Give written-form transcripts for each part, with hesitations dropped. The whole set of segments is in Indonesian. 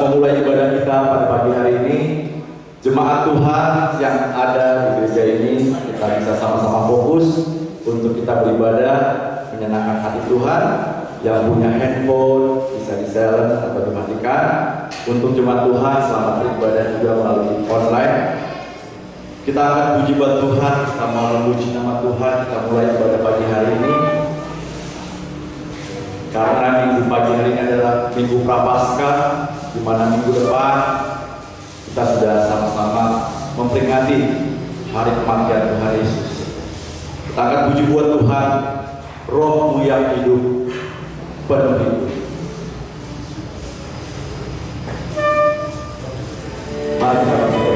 memulai ibadah kita pada pagi hari ini. Jemaat Tuhan yang ada di gereja ini, kita bisa sama-sama fokus untuk kita beribadah, menyenangkan hati Tuhan. Yang punya handphone bisa di silent atau dimatikan. Untuk jemaat Tuhan selamat beribadah juga melalui online. Kita akan puji buat Tuhan, kita mau memuji nama Tuhan, kita mulai ibadah pagi hari ini. Karena minggu pagi hari ini adalah minggu Prapaskah, di mana minggu depan kita sudah sama-sama memperingati hari kematian Tuhan Yesus. Kita akan puji buat Tuhan, Roh-Mu yang hidup, penuh hidup. Mari kita berdoa.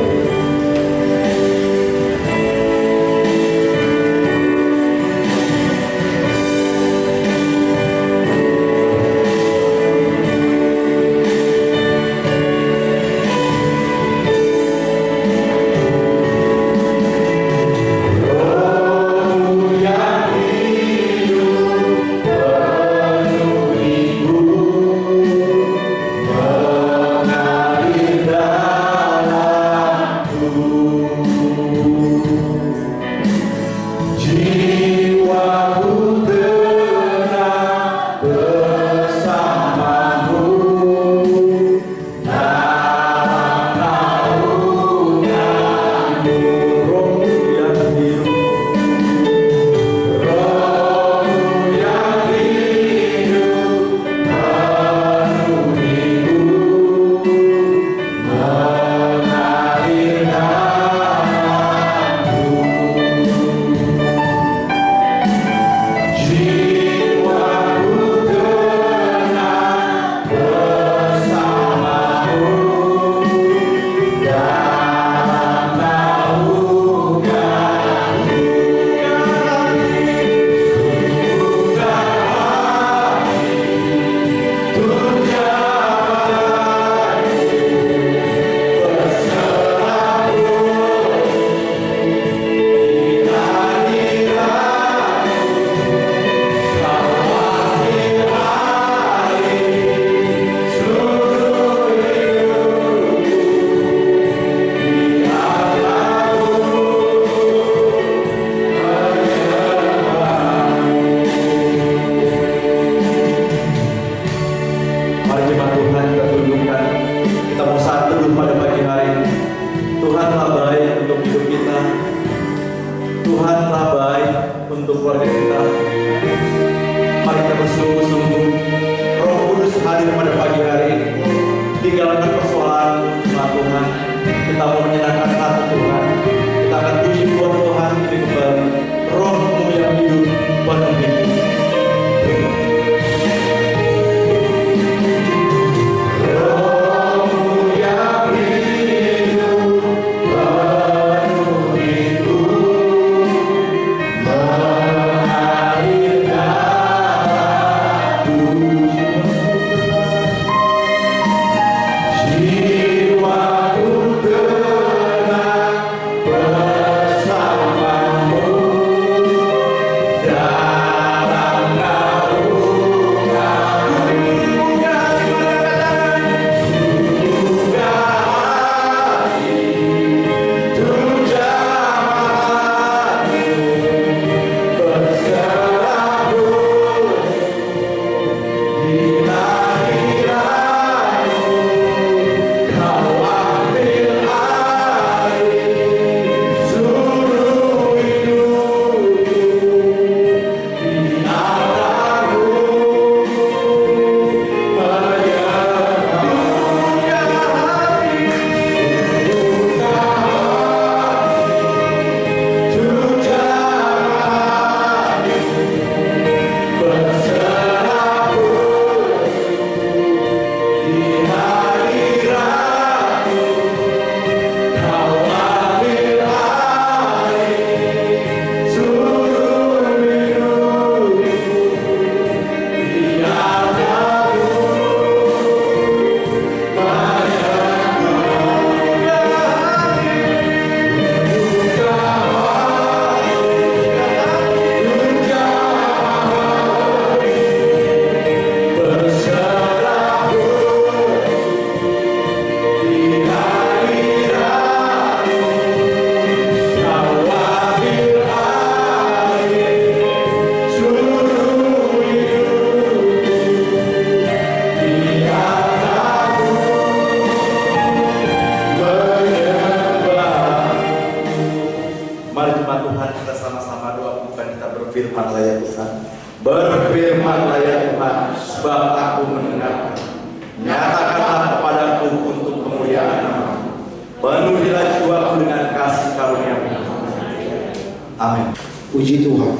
Puji Tuhan.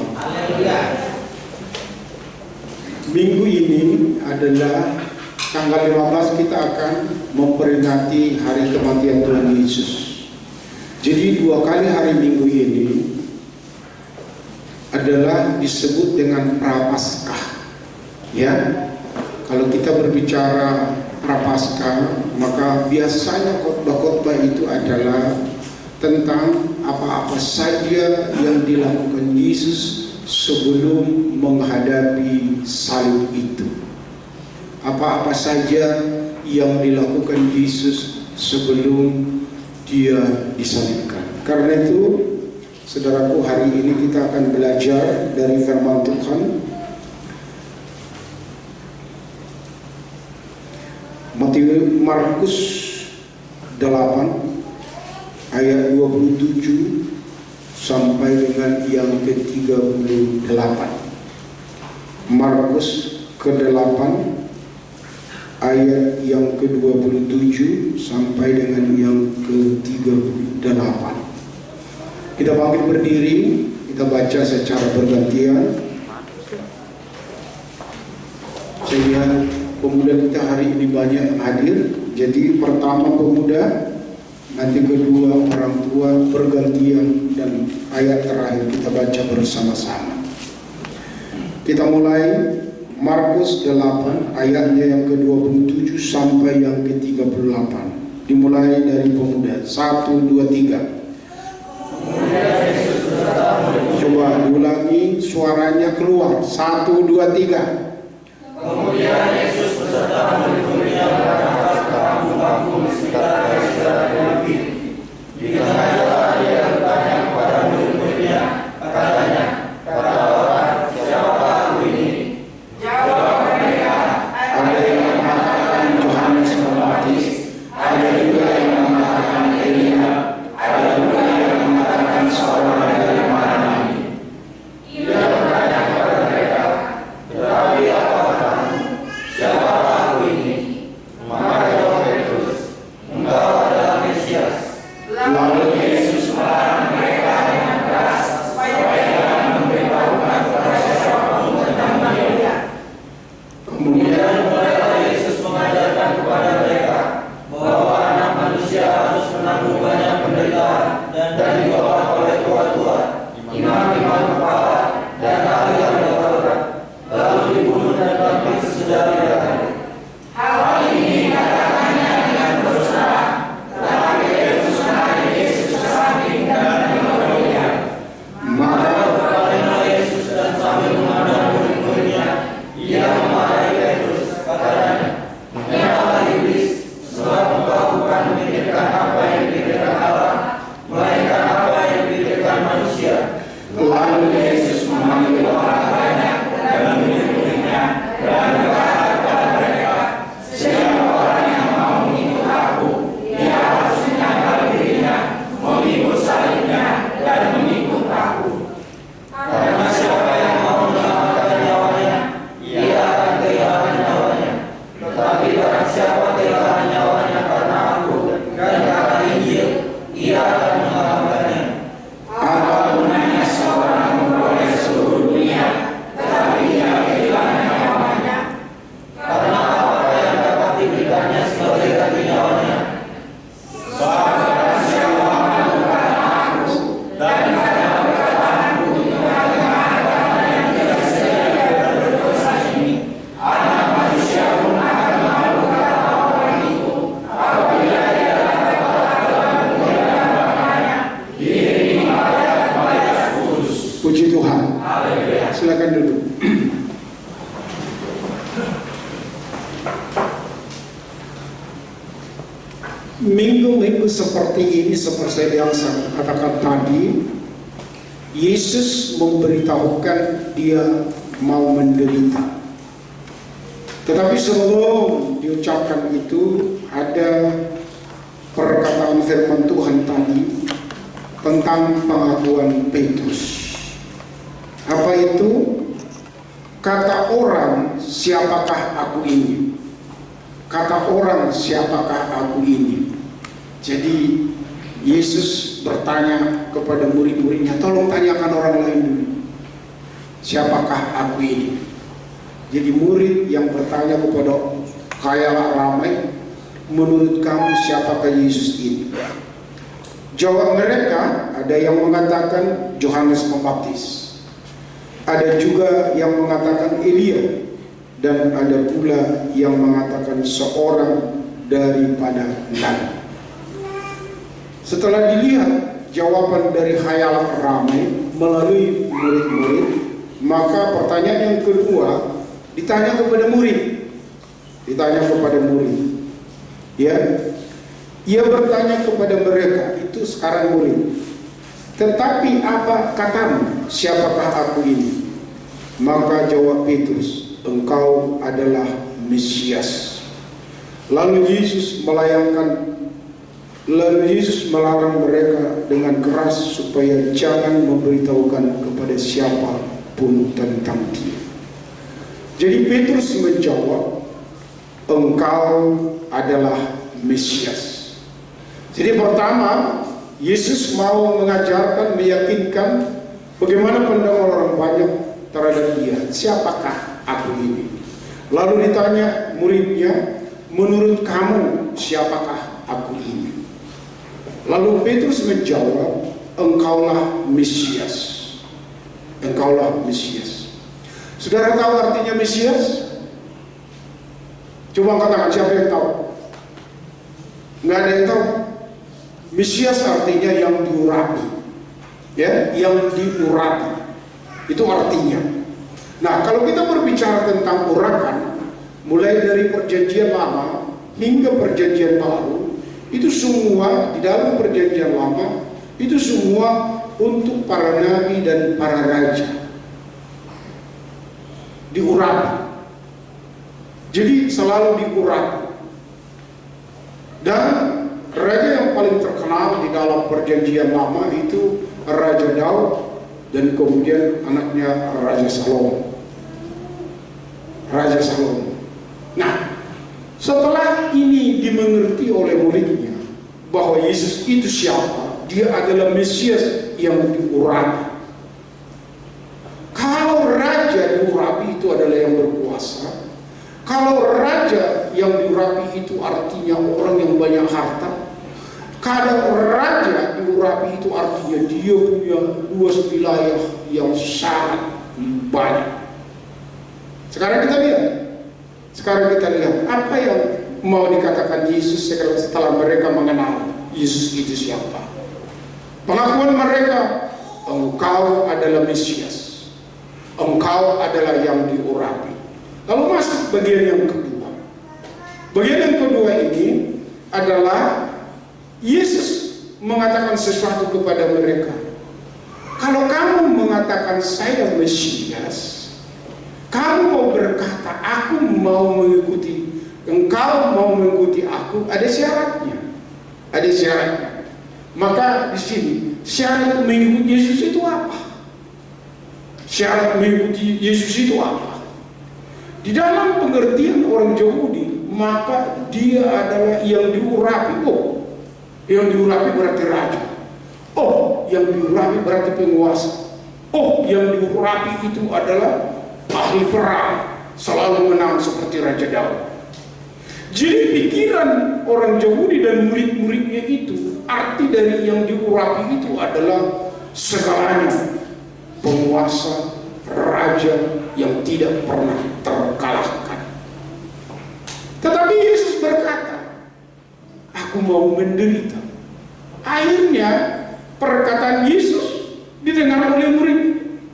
Minggu ini adalah tanggal 15 kita akan memperingati hari kematian Tuhan Yesus. Jadi 2 kali hari Minggu ini adalah disebut dengan Prapaskah. Ya, kalau kita berbicara Prapaskah, maka biasanya khotbah-khotbah itu adalah tentang apa-apa saja yang dilakukan Yesus sebelum menghadapi salib itu. Apa-apa saja yang dilakukan Yesus sebelum dia disalibkan. Karena itu, saudaraku, hari ini kita akan belajar dari firman Tuhan. Markus 8 ayat 27 sampai dengan yang ke-38. Markus ke-8 ayat yang ke-27 sampai dengan yang ke-38. Kita bangkit berdiri, kita baca secara bergantian. Saya lihat pemuda kita hari ini banyak yang hadir. Jadi pertama pemuda, nanti kedua orang tua, bergantian, dan ayat terakhir kita baca bersama-sama. Kita mulai Markus 8 ayatnya yang ke-27 sampai yang ke-38. Dimulai dari pemuda. 1, 2, 3. Coba diulangi, suaranya keluar. 1, 2, 3. Kemudian Yesus beserta murid-muridnya berangkat ke kampung-kampung di sekitar Kaisarea Filipi. Di tengah jalan dia bertanya kepada murid-muridnya, katanya, kata orang, siapakah aku ini? Jawab mereka, ada yang mengatakan Yohanes Pembaptis, ada juga yang mengatakan Elia, ada juga yang mengatakan seorang dari mana lagi. Ia bertanya kepada mereka, tetapi apa katamu? Siapakah aku ini? Maka jawab Petrus, engkau adalah Mesias. Lalu Yesus melarang mereka dengan keras supaya jangan memberitahukan kepada siapapun tentang Dia. Kemudian mulailah Yesus mengajarkan kepada mereka bahwa Anak Manusia harus menanggung banyak penderitaan dan ditolak oleh tua-tua, imam-imam kepala, dan ahli-ahli Taurat, lalu dibunuh dan bangkit sesudah 3 hari. Hal ini katakannya dengan terus terang, tetapi Petrus menarik Yesus ke samping dan menegurnya. Maka berpaling Yesus dan sambil memandang murid-muridnya, ia memarahi Petrus, katanya, "Nyalalah iblis, sebab engkau bukan memikirkan apa yang dipikirkan Allah, melainkan apa yang dipikirkan manusia." Lalu Yesus memanggil orang banyak Dan murid-muridnya dan berkata kepada mereka, "Siapa orang yang mau mengikut aku, dia harus menyangkal dirinya, memikul salibnya, dan mengikut aku. Karena siapa yang mau menyelamatkan nyawanya, ia akan kehilangan nyawanya. Tetapi barang siapa kehilangan nyawanya karena aku dan karena Injil, ia akan menyelamatkannya. apa gunanya seorang memperoleh seluruh dunia, Tetapi ia kehilangan nyawanya. Karena apa yang dapat diberikannya sebagai ganti nyawanya? Sebab barang siapa melakukan aku dan karena perkataanku di tengah-tengah agama yang tidak sedia berdosa ini, Anak Manusia pun akan malu kata orang itu, apabila dia dapat dalam kemuliaan Bapaknya diiringi malaikat-malaikat kudus. puji Tuhan. Haleluya. Silakan duduk. Minggu-minggu seperti ini, seperti yang saya katakan tadi, Yesus memberitahukan dia mau menderita. Tetapi sebelum diucapkan itu, ada perkataan firman Tuhan tadi tentang pengakuan Petrus. Apa itu? Kata orang, siapakah aku ini? Kata orang, siapakah aku ini? Jadi Yesus bertanya kepada murid-muridnya, tolong tanyakan orang lain dulu, siapakah aku ini? Jadi murid yang bertanya kepada khayalak ramai, menurut kamu siapakah Yesus ini? Jawab mereka, ada yang mengatakan Yohanes Pembaptis, ada juga yang mengatakan Elia, dan ada pula yang mengatakan seorang daripada nabi. Setelah dilihat jawaban dari khayalak ramai melalui murid-murid, maka pertanyaan yang kedua ditanya kepada murid. Ya, ia bertanya kepada mereka, itu sekarang murid. Tetapi apa katamu, siapakah aku ini? Maka jawab Petrus, engkau adalah Mesias. Lalu Yesus melarang mereka dengan keras supaya jangan memberitahukan kepada siapa pun tentang dia. Jadi Petrus menjawab, engkau adalah Mesias. Jadi pertama, Yesus mau mengajarkan, meyakinkan bagaimana pandangan orang banyak terhadap dia. Siapakah aku ini? Lalu ditanya muridnya, menurut kamu siapakah aku ini? Lalu Petrus menjawab, engkaulah Mesias. Engkaulah Mesias. Saudara tahu artinya Mesias? Coba katakan, siapa yang tahu? Nggak ada yang tahu. Mesias artinya yang diurapi, ya, yang diurapi. Itu artinya. Nah, kalau kita berbicara tentang urapan, mulai dari perjanjian lama hingga perjanjian baru, itu semua di dalam perjanjian lama, itu semua untuk para nabi dan para raja. Diurapi. Jadi selalu diurapi. Dan raja yang paling terkenal di dalam perjanjian lama itu Raja Daud, dan kemudian anaknya Raja Salomo. Nah, setelah ini dimengerti oleh muridnya bahwa Yesus itu siapa, dia adalah Mesias yang diurapi. Kalau raja diurapi itu adalah yang berkuasa. Kalau raja yang diurapi itu artinya orang yang banyak harta. Kalau raja diurapi itu artinya dia punya luas wilayah yang sangat banyak. Sekarang kita lihat apa yang mau dikatakan Yesus setelah mereka mengenal Yesus itu siapa. Pengakuan mereka, engkau adalah Mesias, engkau adalah yang diurapi. Lalu masuk bagian yang kedua. Bagian yang kedua ini adalah Yesus mengatakan sesuatu kepada mereka. Kalau kamu mengatakan saya Mesias, kamu mau berkata aku mau mengikuti, engkau mau mengikuti aku, ada syaratnya. Maka di sini syarat mengikuti Yesus itu apa? Di dalam pengertian orang Yahudi, maka dia adalah yang diurapi. Yang diurapi berarti raja. Yang diurapi berarti penguasa. Yang diurapi itu adalah ahli perang, selalu menang seperti Raja Daud. Jadi pikiran orang Yahudi dan murid-muridnya itu, arti dari yang diurapi itu adalah segalanya, penguasa, raja yang tidak pernah terkalahkan. Tetapi Yesus berkata, aku mau menderita. Akhirnya perkataan Yesus didengar oleh murid.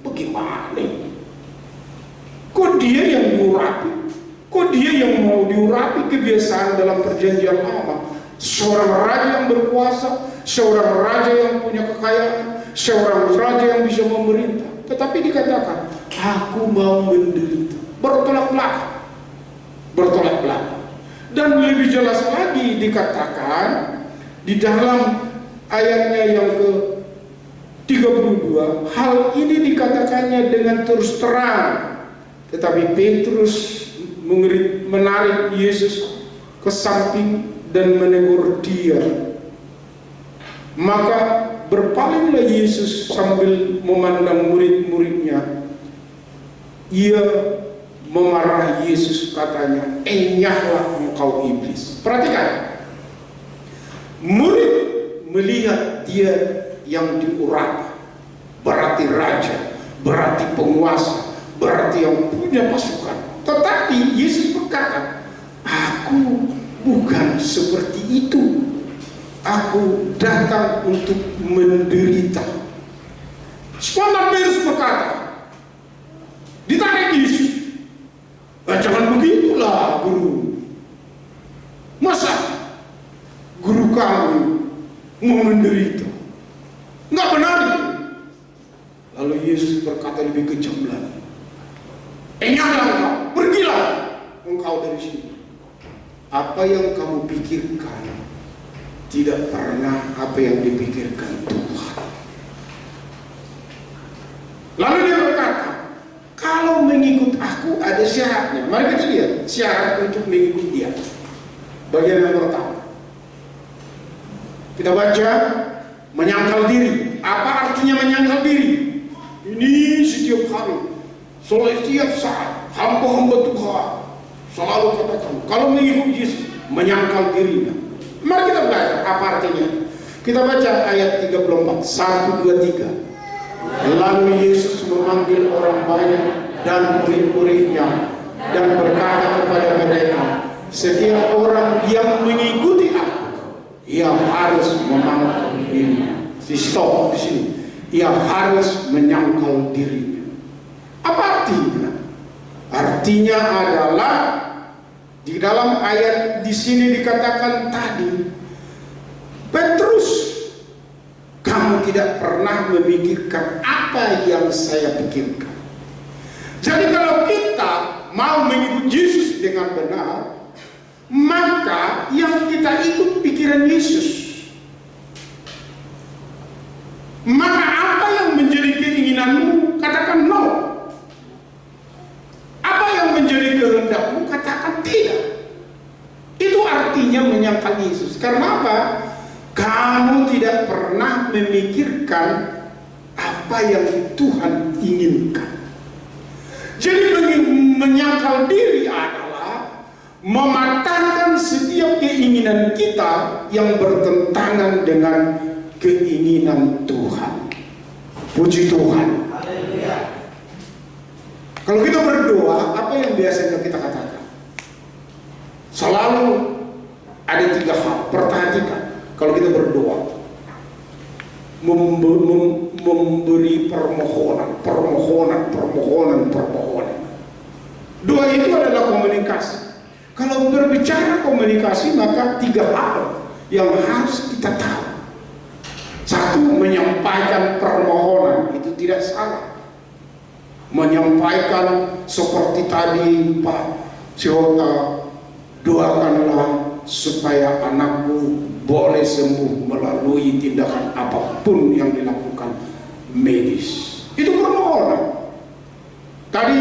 Bagaimana ini? Kok dia yang diurapi? Kok dia yang mau diurapi? Kebiasaan dalam perjanjian lama, seorang raja yang berkuasa, seorang raja yang punya kekayaan, seorang raja yang bisa memerintah. Tetapi dikatakan, aku mau menderita. Bertolak belakang. Dan lebih jelas lagi dikatakan di dalam ayatnya yang ke-32, hal ini dikatakannya dengan terus terang. Tetapi Petrus menarik Yesus ke samping dan menegur dia. Maka berpalinglah Yesus sambil memandang murid-muridnya. Ia memarahi Yesus, katanya, "Enyahlah engkau iblis." Perhatikan, murid melihat dia yang diurapi, berarti raja, berarti penguasa, berarti yang punya pasukan. Tetapi Yesus berkata, "Aku bukan seperti itu. Aku datang untuk menderita." Spontan Petrus berkata, ditarik Yesus, "Jangan begitulah, guru. Masa guru kami mau menderita? Nggak benar itu." Lalu Yesus berkata lebih kejam lagi, "Enyahlah engkau, pergilah engkau dari sini. Apa yang kamu pikirkan tidak pernah apa yang dipikirkan Tuhan." Lalu dia berkata, "Kalau mengikut aku ada syaratnya." Mari kita lihat syarat untuk mengikut dia. Bagian yang pertama, kita baca, menyangkal diri. Apa artinya menyangkal diri? Ini setiap hari, setiap saat, hamba-hamba Tuhan selalu katakan, kalau mengikut Yesus, menyangkal dirinya. Mari kita belajar apa artinya. Kita baca ayat 34, 1, 2, 3. Lalu Yesus memanggil orang banyak dan murid-muridnya dan berkata kepada mereka, "Setiap orang yang mengikuti aku, ia harus menyangkal dirinya." Stop di sini. Ia harus menyangkal dirinya. Apa artinya? Artinya adalah di dalam ayat di sini dikatakan tadi, "Petrus, kamu tidak pernah memikirkan apa yang saya pikirkan." Jadi kalau kita mau mengikut Yesus dengan benar, maka yang kita ikut pikiran Yesus. Maka apa yang menjadi keinginanmu, katakan no. Apa yang menjadi kehendakmu, katakan tidak. Itu artinya menyangkal Yesus. Karena apa? Kamu tidak pernah memikirkan apa yang Tuhan inginkan. Jadi menyangkal diri adalah mematahkan setiap keinginan kita yang bertentangan dengan keinginan Tuhan. Puji Tuhan. Kalau kita berdoa, apa yang biasanya kita katakan? Selalu ada 3 hal. Perhatikan. Kalau kita berdoa, memberi permohonan. Doa itu adalah komunikasi. Kalau berbicara komunikasi, maka 3 hal yang harus kita tahu. 1, menyampaikan permohonan, itu tidak salah. Menyampaikan seperti tadi Pak Syota, doakanlah supaya anakku boleh sembuh melalui tindakan apapun yang dilakukan medis. Itu permohonan. Tadi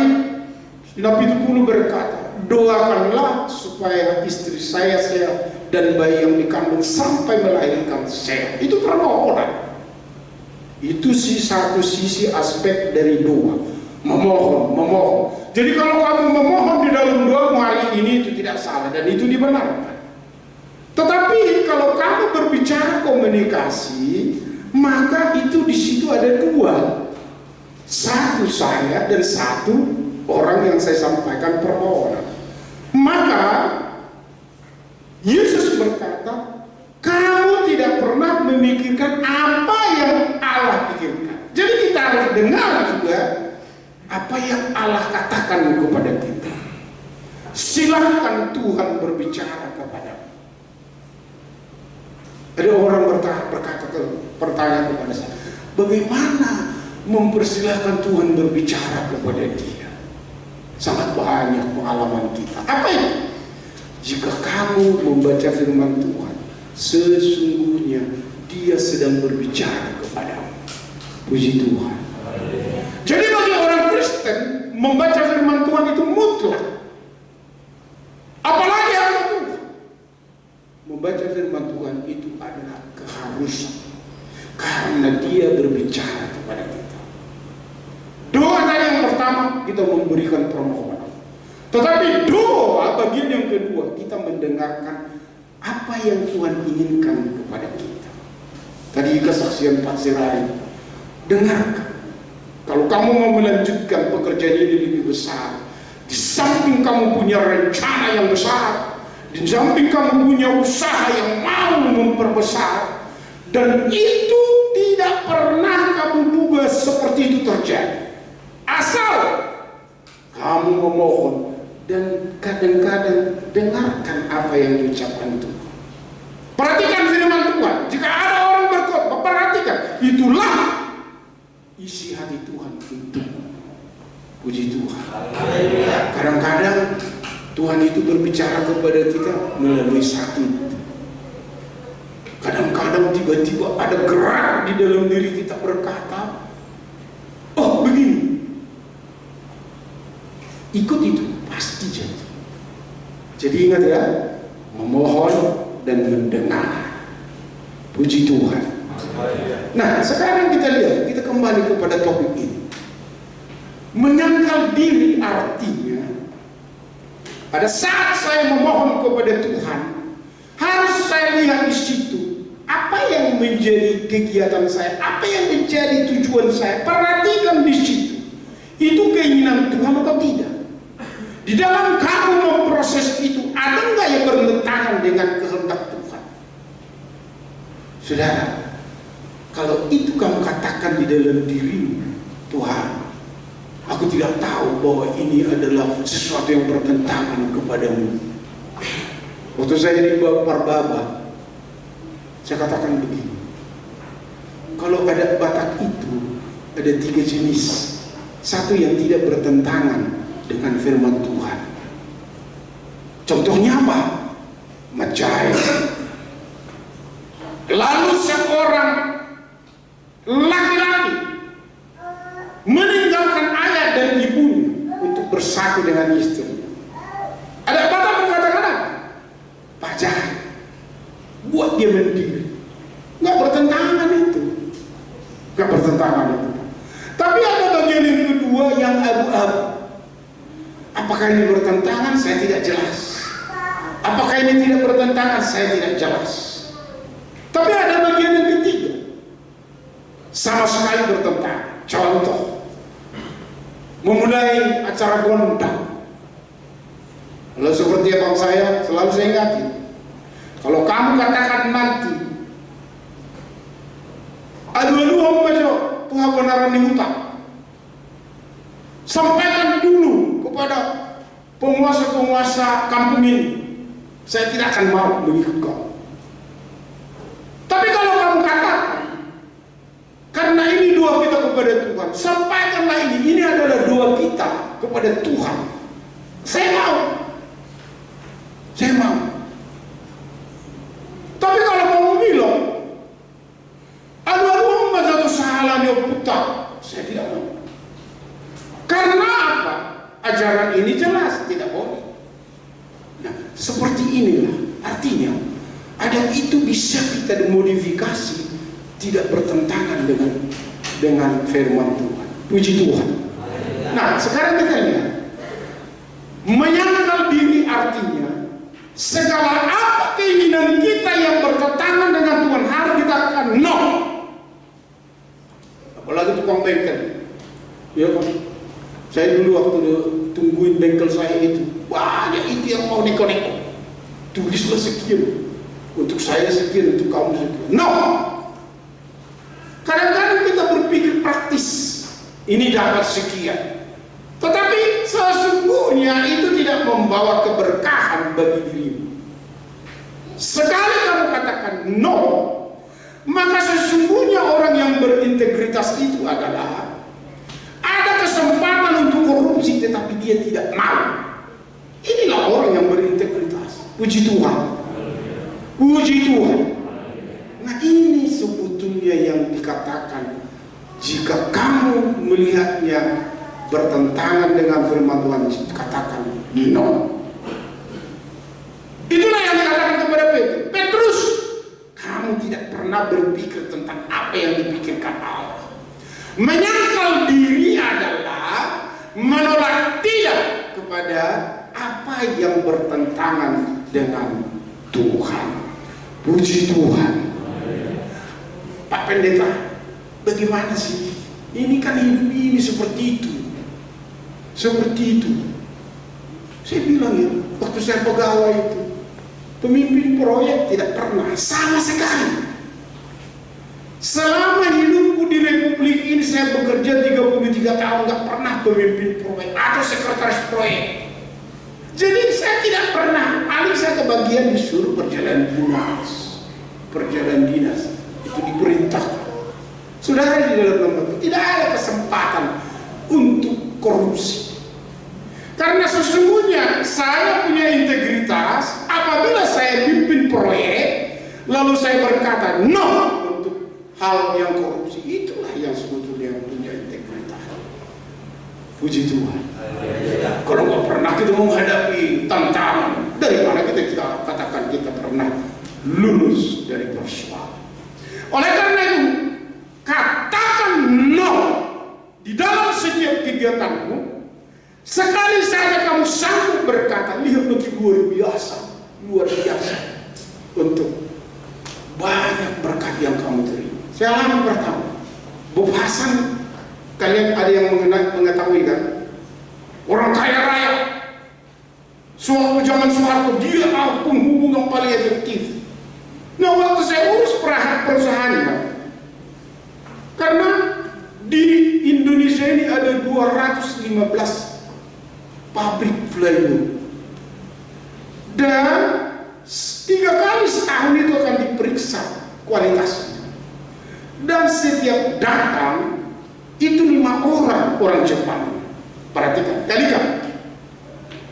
Nabi Tuhan berkata, doakanlah supaya istri saya sehat dan bayi yang dikandung sampai melahirkan sehat. Itu permohonan. Itu satu sisi aspek dari doa. Memohon. Jadi kalau kamu memohon di dalam doamu hari ini, itu tidak salah dan itu dibenarkan. Tetapi kalau kamu berbicara komunikasi, maka itu di situ ada 2. 1 saya dan 1 orang yang saya sampaikan permohonan. Maka Yesus berkata, kamu tidak pernah memikirkan apa yang Allah pikirkan. Jadi kita harus dengar juga apa yang Allah katakan kepada kita. Silahkan Tuhan berbicara kepadamu. Ada orang bertanya kepada saya, bagaimana mempersilahkan Tuhan berbicara kepada dia? Sangat banyak pengalaman kita. Apa itu? Jika kamu membaca firman Tuhan, sesungguhnya dia sedang berbicara kepadamu. Puji Tuhan. Jadi bagi orang Kristen, membaca firman Tuhan itu mutlak. Apalagi anak Tuhan. Membaca firman Tuhan itu adalah keharusan. karena dia berbicara kepada kita. Doa tadi yang pertama, kita memberikan permohonan. Tetapi doa bagian yang kedua, kita mendengarkan apa yang Tuhan inginkan kepada kita. Tadi kesaksian Pak Sirai, dengarkan. Kalau kamu mau melanjutkan pekerjaan ini lebih besar, di samping kamu punya rencana yang besar, di samping kamu punya usaha yang mau memperbesar, dan itu tidak pernah kamu duga seperti itu terjadi. Asal kamu memohon dan kadang-kadang dengarkan apa yang diucapkan Tuhan. Perhatikan firman Tuhan. Jika ada orang berkhotbah, perhatikan. Itulah isi hati Tuhan untuk puji Tuhan. Kadang-kadang Tuhan itu berbicara kepada kita melalui sakit. Kadang-kadang tiba-tiba ada gerak di dalam diri kita berkata, oh begini. Ikut itu, pasti jadi. Jadi ingat ya, memohon dan mendengar. Puji Tuhan. Nah, sekarang kita lihat, kita kembali kepada topik ini. Menyangkal diri artinya, pada saat saya memohon kepada Tuhan, harus saya lihat di situ apa yang menjadi kegiatan saya, apa yang menjadi tujuan saya. Perhatikan di situ, itu keinginan Tuhan atau tidak. Di dalam kamu memproses itu, ada nggak yang bertentangan dengan kehendak Tuhan? Saudara, kalau itu kamu katakan di dalam dirimu, Tuhan, aku tidak tahu bahwa ini adalah sesuatu yang bertentangan kepadamu. Waktu saya di Parbaba, saya katakan begini, kalau ada Batak itu, ada 3 jenis. Satu yang tidak bertentangan dengan firman Tuhan. Contohnya apa? Majai. Lalu seorang laki-laki meninggalkan ayah dan ibunya untuk bersatu dengan istri. Ada Batak mengatakan apa? Pajak. Buat dia mandiri. Nggak bertentangan itu. Nggak bertentangan itu. Tapi ada bagian yang kedua yang abu-abu. Apakah ini bertentangan? Saya tidak jelas. Apakah ini tidak bertentangan? Saya tidak jelas. Tapi ada bagian yang ketiga, sama sekali bertentangan. Contoh, memulai acara gondang. Kalau seperti abang saya, selalu saya ingati, kalau kamu katakan nanti, aduh majo, Tuhan benaran di hutan. Sampaikan dulu kepada penguasa-penguasa kampung ini, saya tidak akan mau mengikut kau. Tapi kalau kamu katakan, karena ini doa kita kepada Tuhan, sampaikanlah ini adalah doa kita kepada Tuhan. Saya mau. Saya mau. Tapi kalau kamu bilang, aduh satu salah dia putar, saya tidak mau. Karena apa? Ajaran ini jelas tidak boleh. Nah, seperti inilah artinya ada itu bisa kita dimodifikasi, tidak bertentangan dengan firman Tuhan. Puji Tuhan. Nah, sekarang kita lihat, menyangkal diri artinya segala apa keinginan kita yang bertentangan dengan Tuhan harus kita katakan no. Apalagi tukang bengkel, ya kan? Saya dulu waktu tungguin bengkel saya itu, banyak itu yang mau dikonek. Tulislah sekian, untuk saya sekian, untuk kamu sekian. No! Kadang-kadang kita berpikir praktis, ini dapat sekian. Tetapi sesungguhnya itu tidak membawa keberkahan bagi dirimu. Sekali kamu katakan no, maka sesungguhnya orang yang berintegritas itu adalah ada kesempatan untuk korupsi tetapi dia tidak mau. Inilah orang yang berintegritas. Puji Tuhan. Puji Tuhan. Nah, ini sebetulnya yang dikatakan jika kamu melihatnya bertentangan dengan firman Tuhan, katakan no. Itulah yang dikatakan kepada Petrus. Petrus, kamu tidak pernah berpikir tentang apa apa yang dipikirkan Allah. Menyangkal diri adalah menolak tidak kepada apa yang bertentangan dengan Tuhan. Puji Tuhan. Pak Pendeta, bagaimana sih? Ini kan hidup ini seperti itu. Seperti itu. Saya bilang ya, waktu saya pegawai itu, pemimpin proyek tidak pernah sama sekali. Selama hidupku di Republik ini saya bekerja 33 tahun nggak pernah pemimpin proyek atau sekretaris proyek. Jadi saya tidak pernah, paling saya kebagian disuruh perjalanan dinas itu diperintahkan. Saudara, di dalam lembaga tidak ada kesempatan untuk korupsi. Karena sesungguhnya saya punya integritas. Apabila saya pimpin proyek lalu saya berkata no untuk hal yang korupsi, itulah yang sebetulnya punya integritas. Puji Tuhan. Kalau nggak pernah kita menghadapi tantangan, dari mana kita katakan kita pernah lulus dari persoalan? Oleh karena itu, katakan no di dalam setiap kegiatanmu. Sekali saja kamu sanggup berkata, lihat begitu luar biasa untuk banyak berkat yang kamu terima. Saya alami pertama, Bob Hasan, kalian ada yang mengetahui kan? Orang kaya raya. Suatu zaman Soeharto, dia penghubung yang paling efektif. Nah, waktu saya urus perusahaan, karena di Indonesia ini ada 215 pabrik plywood, dan 3 kali setahun itu akan diperiksa kualitasnya, dan setiap datang itu 5 orang Jepang. Perhatikan, kalikan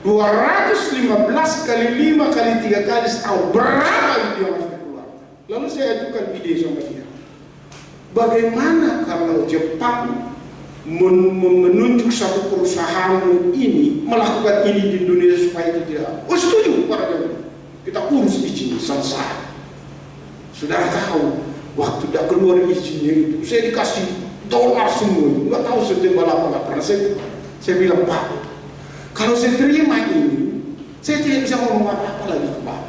215 kali 5 kali 3 kali setahun, berapa itu yang harus dikeluarkan? Lalu saya ajukan ide sama dia, bagaimana kalau Jepang menunjuk satu perusahaan ini melakukan ini di Indonesia supaya itu tidak. Oh, setuju para jemaat. Kita urus izin selesai. Saudara tahu, waktu tidak keluar izinnya itu, saya dikasih dolar semua. Nggak tahu setebal apa, nggak pernah. Saya bilang, Pak, kalau saya terima ini, saya tidak bisa ngomong apa-apa lagi ke Pak.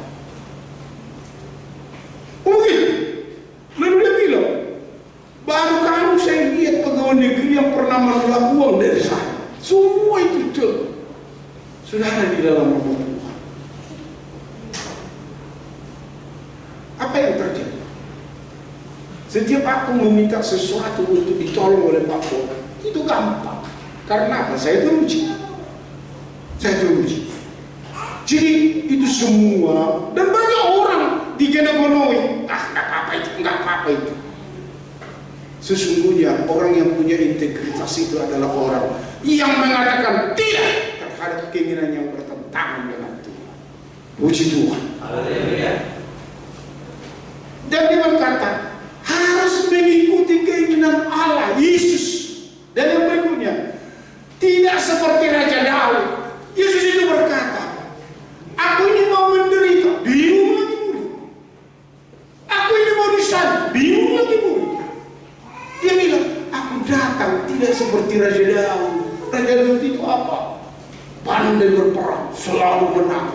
Mungkin. Lalu dia bilang, baru kamu saya lihat pegawai negeri yang pernah menolak uang dari saya. Semua itu saudara di dalam rumah Tuhan. Apa yang terjadi? Setiap aku meminta sesuatu untuk ditolong oleh Pak Bob, itu gampang. Karena apa? Saya teruji. Jadi itu semua, dan banyak orang digenegonoi. Nggak apa-apa itu. Sesungguhnya orang yang punya integritas itu adalah orang yang mengatakan tidak terhadap keinginan yang bertentangan dengan Tuhan. Puji Tuhan. Dan dia berkata harus mengikuti keinginan Allah, Yesus. Dan yang berikutnya, tidak seperti Raja Daud. Yesus itu berkata, aku ini mau menderita, bingung lagi murid. Aku ini mau disalib, bingung lagi murid. Dia bilang, aku datang tidak seperti Raja Daud. Raja Daud itu apa? Pandai berperang, selalu menang.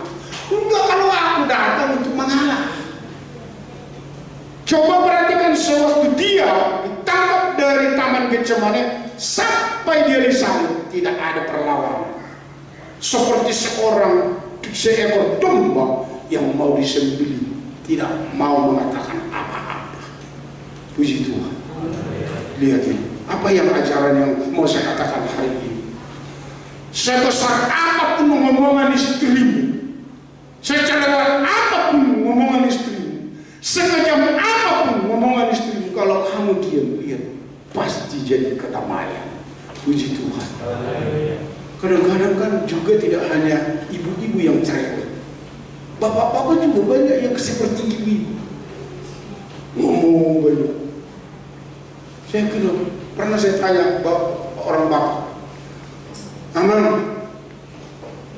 Enggak, kalau aku datang untuk mengalah. Coba perhatikan sewaktu dia ditangkap dari Taman Getsemane sampai dia disalib, tidak ada perlawanan. Seperti seekor domba yang mau disembelih, tidak mau mengatakan apa-apa. Puji Tuhan. Lihat ini, apa yang ajaran yang mau saya katakan hari ini. Sebesar apapun ngomongan istrimu, secerewet apapun ngomongan istrimu, sekejam apapun ngomongan istrimu, kalau kamu diam, lihat, pasti jadi kedamaian. Puji Tuhan. Kadang-kadang kan juga tidak hanya ibu-ibu yang cerewet, bapak-bapak juga banyak yang seperti ibu, ngomong banyak. Saya kira, pernah saya tanya orang bapak, Aman,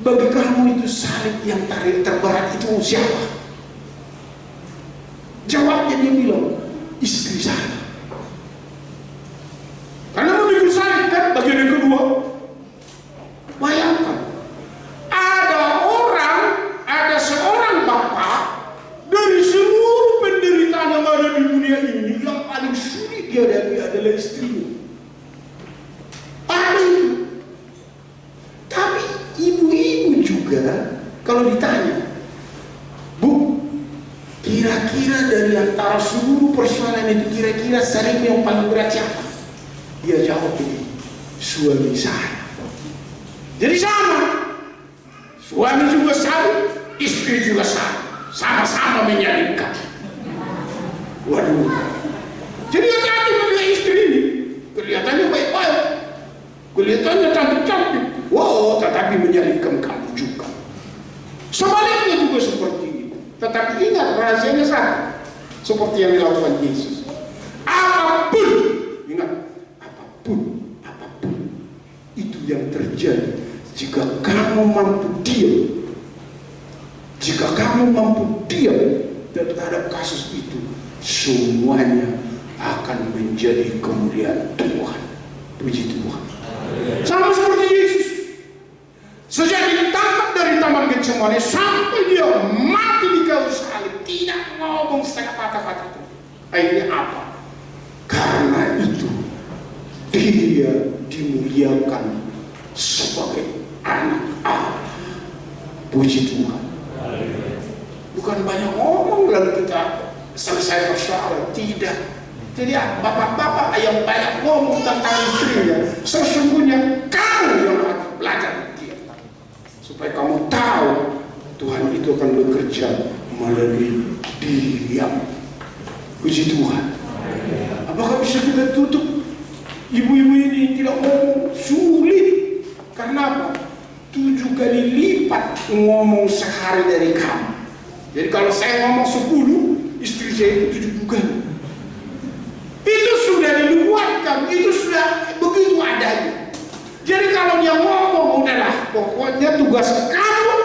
bagi kamu itu salib yang terberat itu siapa? Jawabnya dia bilang, istri saya. Bagian yang kedua, bayangkan ada seorang bapak dari seluruh penderitaan yang ada di dunia ini, yang paling sulit dia hadapi adalah istrinya. Ada itu. Tapi ibu-ibu juga kalau ditanya, Bu, kira-kira dari antara seluruh persoalan itu kira-kira salib yang paling berat siapa? Dia jawab begini, suami saya. Jadi sama, suami juga salib, istri juga salib, sama-sama menyalibkan. Waduh, jadi hati-hati melihat istri ini, kelihatannya baik-baik, kelihatannya cantik-cantik, wow, tetapi menyalibkan kamu juga. Sebaliknya juga seperti itu. Tetapi ingat, rahasianya satu, seperti yang dilakukan Yesus. Apapun, ingat, apapun itu yang terjadi, jika kamu mampu diam, terhadap kasus itu, semuanya akan menjadi kemuliaan Tuhan. Puji Tuhan. Sama seperti Yesus, sejak ditangkap dari Taman Getsemani sampai dia mati di kayu salib, tidak ngomong kata-kata itu. Akhirnya apa? Karena itu dia dimuliakan sebagai anak Allah. Puji Tuhan. Bukan banyak ngomong lalu kita selesai persoalan. Tidak. Jadi bapak-bapak yang banyak ngomong tentang istrinya, sesungguhnya kamu yang harus belajar dia, supaya kamu tahu Tuhan itu akan bekerja melalui diam. Puji Tuhan. Apakah bisa kita tutup ibu-ibu ini tidak ngomong? Sulit. Karena apa? 7 kali lipat ngomong sehari dari kamu. Jadi kalau saya ngomong 10, istri saya itu 7 kali. Itu sudah dibuatkan, itu sudah begitu adanya. Jadi kalau dia ngomong, udahlah, pokoknya tugas kamu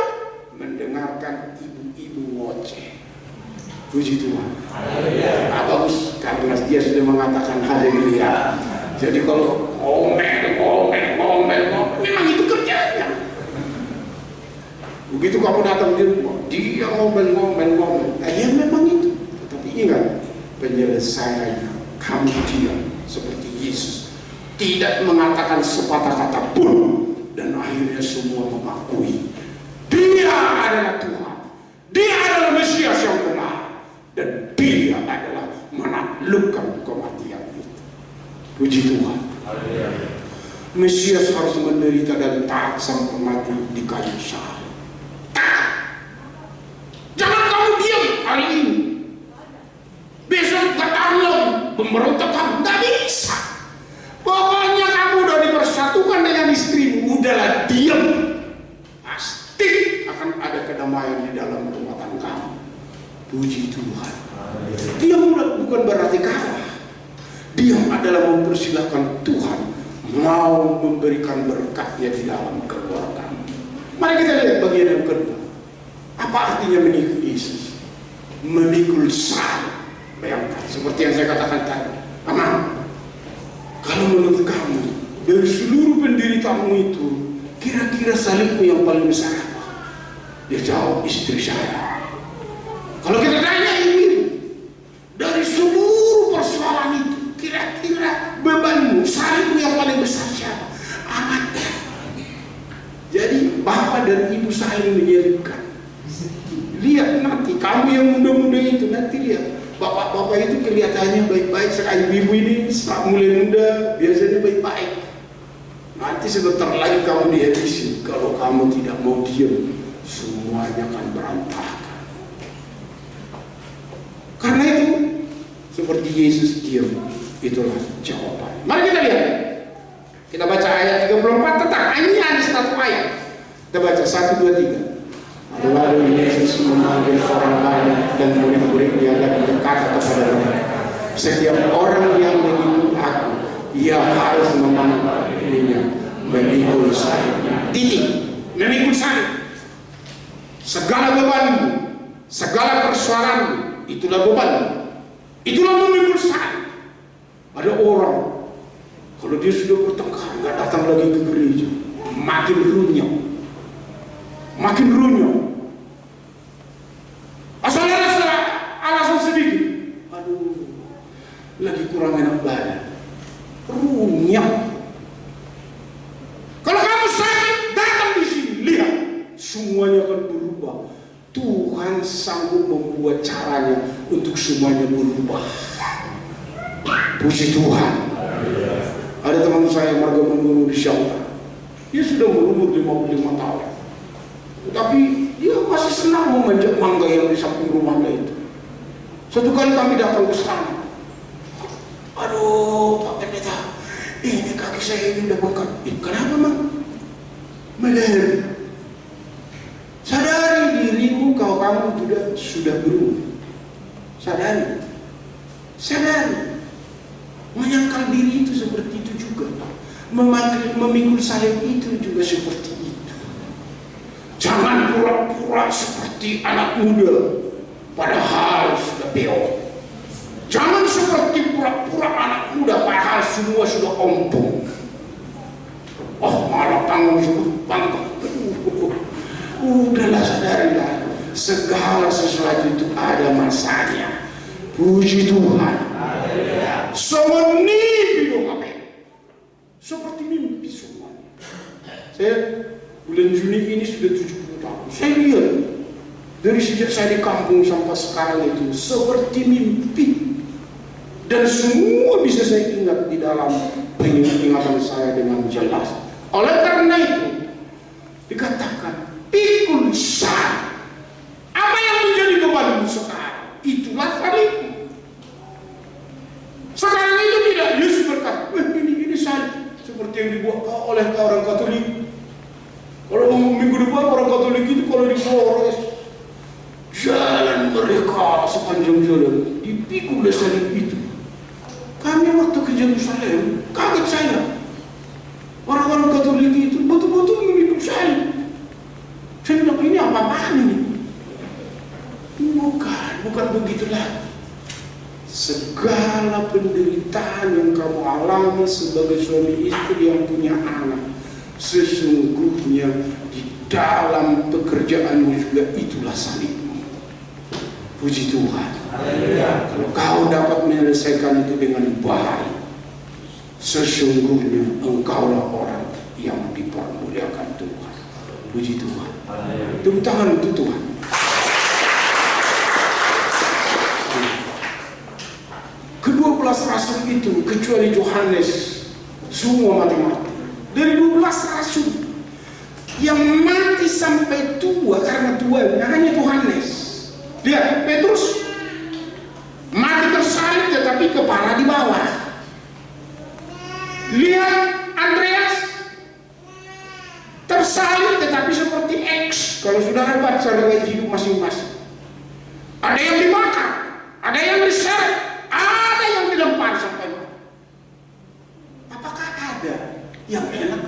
mendengarkan ibu-ibu ngoceh. Puji Tuhan. Bagus, karena dia sudah mengatakan haleluya. Jadi kalau ngomel, memang itu kerjanya. Begitu kamu datang dia ngomel. Ya memang itu. Tetapi ingat, penyelesaiannya kamu diam seperti Yesus, tidak mengatakan sepatah kata pun, dan akhirnya semua mengakui dia adalah Tuhan, dia adalah Mesias yang benar, dan dia adalah menaklukkan kematian itu. Puji Tuhan. Mesias harus menderita dan taat sampai mati di kayu salib. Jangan kamu diam hari ini, besok katakan lagi pemberontak kamu, nggak bisa. Pokoknya kamu udah dipersatukan dengan istrimu, udahlah diam. Pasti akan ada kedamaian di dalam rumah tangga kamu. Puji Tuhan. Diam bukan berarti kalah. Diam adalah mempersilahkan Tuhan mau memberikan berkatnya di dalam keluarga. Mari kita lihat bagian yang kedua. Apa artinya mengikut Yesus? Memikul salib. Bayangkan, seperti yang saya katakan tadi. Aman. Kalau menurut kamu, dari seluruh penderitaanmu itu, kira-kira salibmu yang paling besar apa? Dia jawab, istri saya. Kalau kita tanya ibu, dari seluruh persoalan itu, kira-kira bebanmu, salibmu yang paling besar siapa? Anaknya. Jadi bapak dan ibu saling menyalibkan. Lihat nanti, kamu yang muda-muda itu, nanti lihat. Bapak-bapak itu kelihatannya baik-baik, sekali ibu ini mulai muda, biasanya baik-baik. Nanti sebentar lagi kamu dihabisi. Kalau kamu tidak mau diam, semuanya akan berantakan. Karena itu, seperti Yesus diam, itulah jawaban. Mari kita lihat. Kita baca ayat 34 tentang ini ada satu ayat. Kita baca 1, 2, 3. Lalu Yesus memanggil orang banyak dan murid-muridnya dan berkata kepada mereka, setiap orang yang mengikut aku, ia harus memanggilnya, memikul salibnya. Titik, memikul salib. Segala bebanmu, segala persoalanmu, itulah bebanmu. Itulah memikul salib. Ada orang Kalau dia sudah bertengkar, nggak datang lagi ke gereja, makin runyam, makin runyam. Asal ada alasan sedikit, aduh, lagi kurang enak badan, runyam. Kalau kamu sakit, datang di sini, lihat, semuanya akan berubah. Tuhan sanggup membuat caranya untuk semuanya berubah. Puji Tuhan. Ada teman saya marga menuru di Syaura. Dia sudah berumur 55 tahun. Tapi dia masih senang memanjat mangga yang di samping rumahnya itu. Suatu kali kami datang ke sana. Aduh, Pak Pendeta, ini kaki saya ini udah bengkak. Kenapa, Mang? Meleher. Sadari dirimu kalau kamu sudah berumur. Sadari. Menyangkal diri itu seperti itu juga. Memikul salib itu juga seperti itu. Jangan pura-pura seperti anak muda, padahal sudah beok. Jangan seperti pura-pura anak muda, padahal semua sudah ompong. Oh, malah tanggung sebut bangga. Udahlah, sadarilah, segala sesuatu itu ada masanya. Puji Tuhan. Semua mimpi dong apa? Seperti mimpi semuanya. Saya bulan Juni ini sudah 70 tahun. Saya lihat dari sejak saya di kampung sampai sekarang itu seperti mimpi. Dan semua bisa saya ingat di dalam ingatan saya dengan jelas. Oleh karena itu dikatakan pikul sah. Apa yang menjadi bebanmu sekarang? Itulah salibmu. Sekarang itu tidak. Yesus berkata, ini salib seperti yang dibuat oleh orang Katolik. Kalau minggu depan orang Katolik itu kalau di Flores, jalan mereka sepanjang jalan dipikul oleh salib itu. Kami waktu ke Yerusalem, kaget saya. Orang-orang Katolik itu betul-betul memikul salib. Saya bilang, ini apa-apaan ini? Bukan begitu lagi. Segala penderitaan yang kamu alami sebagai suami istri yang punya anak, sesungguhnya di dalam pekerjaanmu juga itulah salibmu. Puji Tuhan. Kalau kau dapat menyelesaikan itu dengan baik, sesungguhnya engkaulah orang yang dipermuliakan Tuhan. Puji Tuhan. Tepuk tangan untuk Tuhan. Ke-12 rasul itu kecuali Yohanes semua mati-mati. Dari 12 rasul yang mati sampai tua karena tuanya hanya Yohanes. Lihat, Petrus mati tersalib tetapi kepala di bawah. Lihat Andreas tersalib tetapi seperti X. Kalau saudara baca riwayat hidup masing-masing, ada yang dimakan, ada yang diseret, ada yang dilempar sampai mati. Apakah ada yang enak?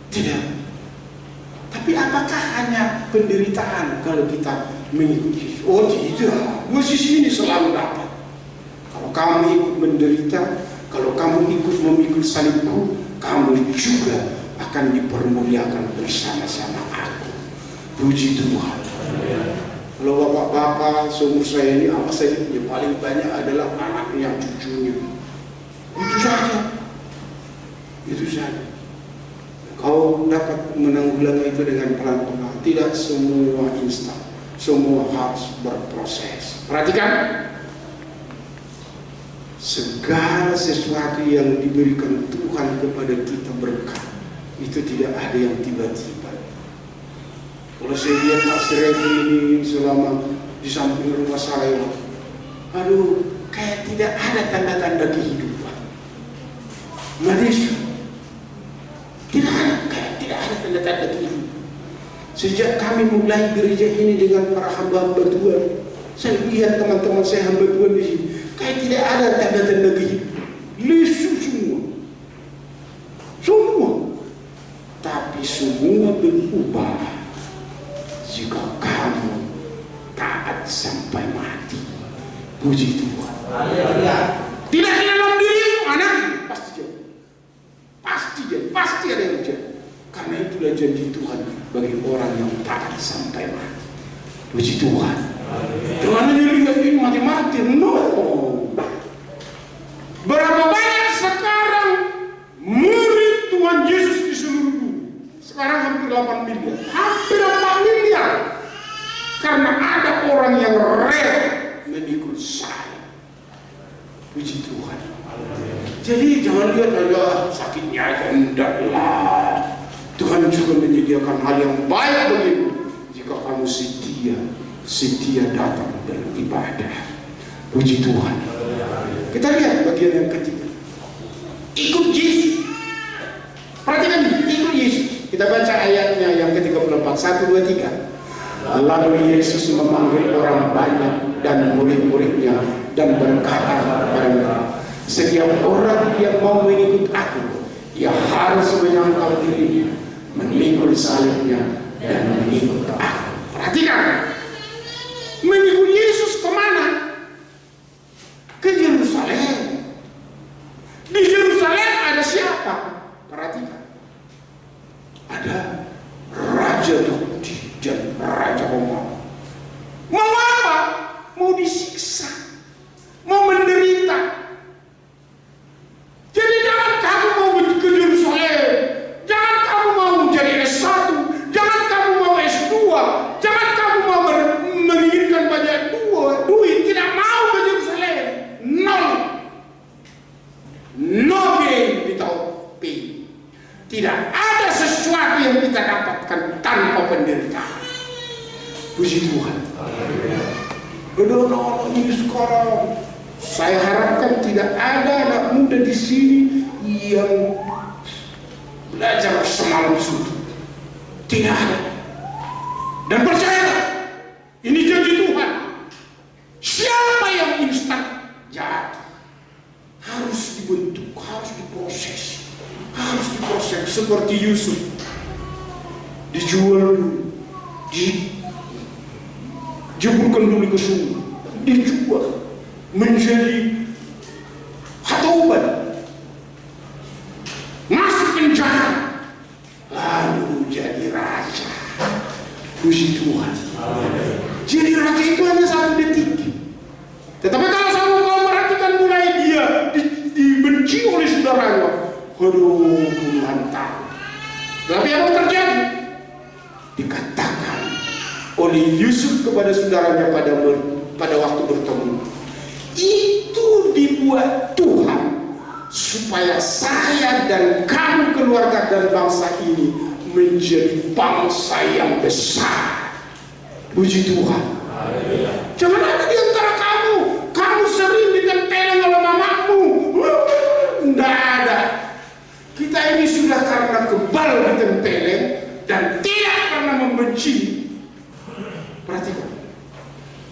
Tidak. Tapi apakah hanya penderitaan kalau kita mengikuti? Oh tidak. Dua sisi ini selalu dapat. Kalau kamu ikut menderita, kalau kamu ikut memikul salibku, kamu juga akan dipermuliakan bersama-sama aku. Puji Tuhan. Kalau bapak-bapak seumur saya ini apa saja yang paling banyak adalah anaknya, cucunya. Itu saja. Itu saja. Kau dapat menanggulangi itu dengan pelan-pelan. Tidak semua instan. Semua harus berproses. Perhatikan. Segala sesuatu yang diberikan Tuhan kepada kita berkat, itu tidak ada yang tiba-tiba. Kalau saya lihat Pak Siregi ini selama di samping rumah saya, aduh, kayak tidak ada tanda-tanda kehidupan. Manis. Tidak ada tanda-tanda kehidupan. Sejak kami mulai gereja ini dengan para hamba-hamba Tuhan, saya lihat teman-teman saya hamba Tuhan di sini, kayak tidak ada tanda-tanda kehidupan. Lesu semua. Tapi semua berubah jika kamu taat sampai mati. Puji Tuhan. Tidak di dalam pasti ada yang terjadi. Karena itulah janji Tuhan bagi orang yang taat sampai mati. Puji Tuhan. Tuhan ini lihat ini mati-mati. No. Berapa banyak sekarang murid Tuhan Yesus di seluruh dunia? Sekarang hampir 8 miliar. Hampir 4 miliar. Karena ada orang yang rela mengikut saya. Puji Tuhan. Jadi jangan lihat aja sakitnya aja, enggak lah. Tuhan juga menyediakan hal yang baik bagimu jika kamu setia datang beribadah. Puji Tuhan. Kita lihat bagian yang ketiga. Ikut Yesus. Perhatikan ini, ikut Yesus. Kita baca ayatnya yang ke-34, 1, 2, 3. Lalu Yesus memanggil orang banyak dan murid-muridnya dan berkata kepada mereka, setiap orang yang mau mengikut aku, ia harus menyangkal dirinya, memikul salibnya, dan mengikut aku. Perhatikan, mengikut Yesus kemana? Ke Yerusalem. Di Yerusalem ada siapa? Perhatikan, ada Raja Daud dan Raja Romawi. Mau apa? Mau disiksa, mau menderita. Jadi jangan kamu mau ke Yerusalem, jangan kamu mau jadi S1, jangan kamu mau S2, jangan kamu mau menginginkan banyak duit, tidak mau ke Yerusalem. No gain without pain. Tidak ada sesuatu yang kita dapatkan tanpa penderitaan. Puji Tuhan. Anak-anak ini sekarang, saya harapkan tidak ada anak muda di sini yang belajar semalam suntuk. Tidak ada. Dan percayalah, ini janji Tuhan. Siapa yang instan jadi harus dibentuk, harus diproses seperti Yusuf. Dijual dulu, dijeburkan dulu ke sungai, dijual menjadi hatoban, masuk penjara, lalu jadi raja. Puji Tuhan. Jadi raja itu hanya 1 detik. Tetapi kalau kamu mau perhatikan, mulai dia dibenci oleh saudaranya. Aduh, Tuhan tahu. Tapi apa terjadi? Dikatakan oleh Yusuf kepada saudaranya pada waktu bertemu, itu dibuat Tuhan supaya saya dan kamu, keluarga dan bangsa ini menjadi bangsa yang besar. Puji Tuhan. Jangan ada di antara kamu sering ditempelin oleh mamamu. Tidak ada. Kita ini sudah karena kebal ditempelin dan tidak pernah membenci. Perhatikan,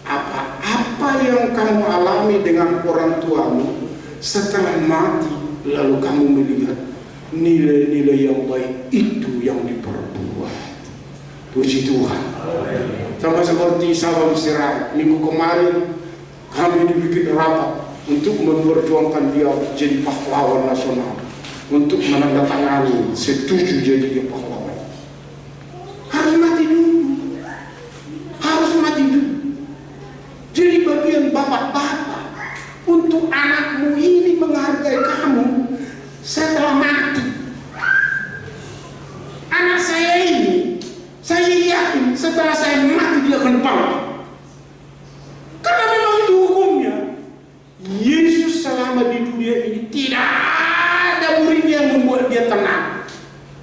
apa yang kamu alami dengan orang tuamu setelah mati, lalu kamu melihat nilai-nilai yang baik itu yang diperbuat. Puji Tuhan. Sama seperti sahabat Sirai, minggu kemarin kami dibikin rapat untuk memperjuangkan dia jadi pahlawan nasional, untuk menandatangani setuju jadi dia pahlawan. Harus mati dulu. Jadi bagian bapak-bapak untuk anakmu ini menghargai kamu setelah mati. Anak saya ini, saya yakin setelah saya mati dia akan bangkit. Karena memang itu hukumnya. Yesus selama di dunia ini tidak ada murid yang membuat dia tenang.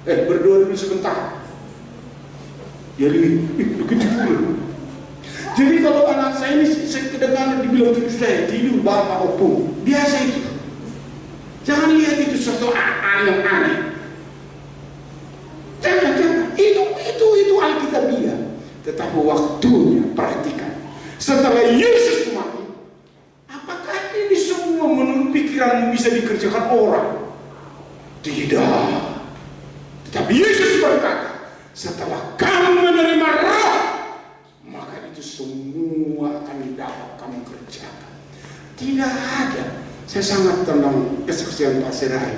Berdoa dulu sebentar. Jadi begitu dulu. Jadi kalau anak saya ini kedengaran dibilang cucu saya tidur bapak opung, biasa itu. Jangan lihat itu sesuatu yang aneh. Jangan. Itu Alkitabiah. Tetapi waktunya, perhatikan. Setelah Yesus mati, apakah ini semua menurut pikiranmu bisa dikerjakan orang? Tidak. Tetapi Yesus berkata, setelah kamu menerima Roh, maka itu semua akan dapat kamu kerjakan. Tidak ada. Saya sangat tenang kesaksian Pak Sirai.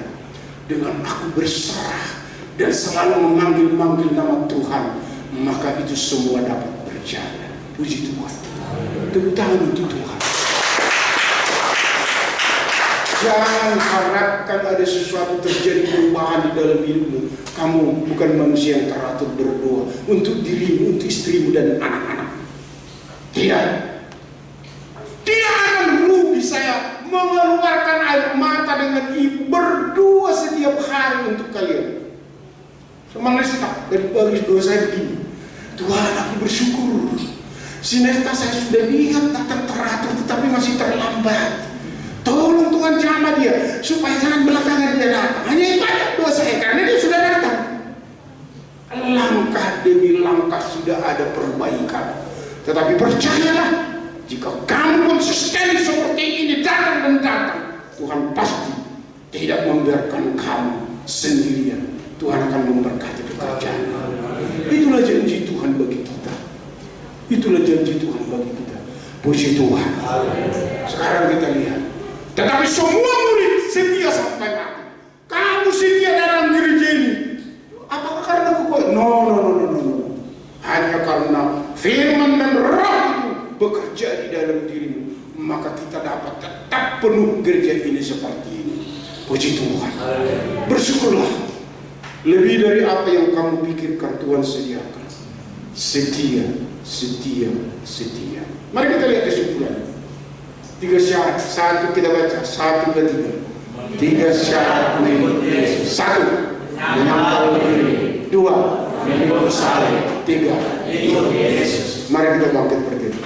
Dengan aku berserah dan selalu memanggil-manggil nama Tuhan, maka itu semua dapat berjalan. Puji Tuhan. Tepuk tangan untuk Tuhan. Jangan harapkan ada sesuatu terjadi perubahan di dalam hidupmu. Kamu bukan manusia yang teratur berdoa untuk dirimu, untuk istrimu dan anak-anak. Tidak. Tidak akan rugi saya mengeluarkan air mata dengan ibu berdoa setiap hari untuk kalian. Semangat dari baris doa saya begini. Tuhan, aku bersyukur. Sinesta saya sudah lihat datang teratur tetapi masih terlambat. Tolong Tuhan jamah dia supaya jangan belakangan dia datang. Hanya itu aja doa saya karena dia sudah datang. Langkah demi langkah sudah ada perbaikan. Tetapi percayalah, jika kamu konsisten seperti ini datang dan datang, Tuhan pasti tidak membiarkan kamu sendirian. Tuhan akan memberkati pekerjaan. Itulah janji Tuhan bagi kita. Itulah janji Tuhan bagi kita. Puji Tuhan. Sekarang kita lihat. Tetapi semua murid setia sampai mati. Kamu setia dalam gereja ini. Apakah karena kekuatan? No. Hanya karena firman dan roh itu bekerja di dalam dirimu. Maka kita dapat tetap penuh gereja ini seperti ini. Puji Tuhan. Bersyukurlah. Lebih dari apa yang kamu pikirkan Tuhan sediakan. Setia. Mari kita lihat kesimpulan. 3 syarat. 1 kita baca. 1, 2, 3. 3 syarat mengikut Yesus. 1. Menyangkal diri. 2. Mengikut salib. 3. Ikut Yesus. Mari kita bangkit berdiri.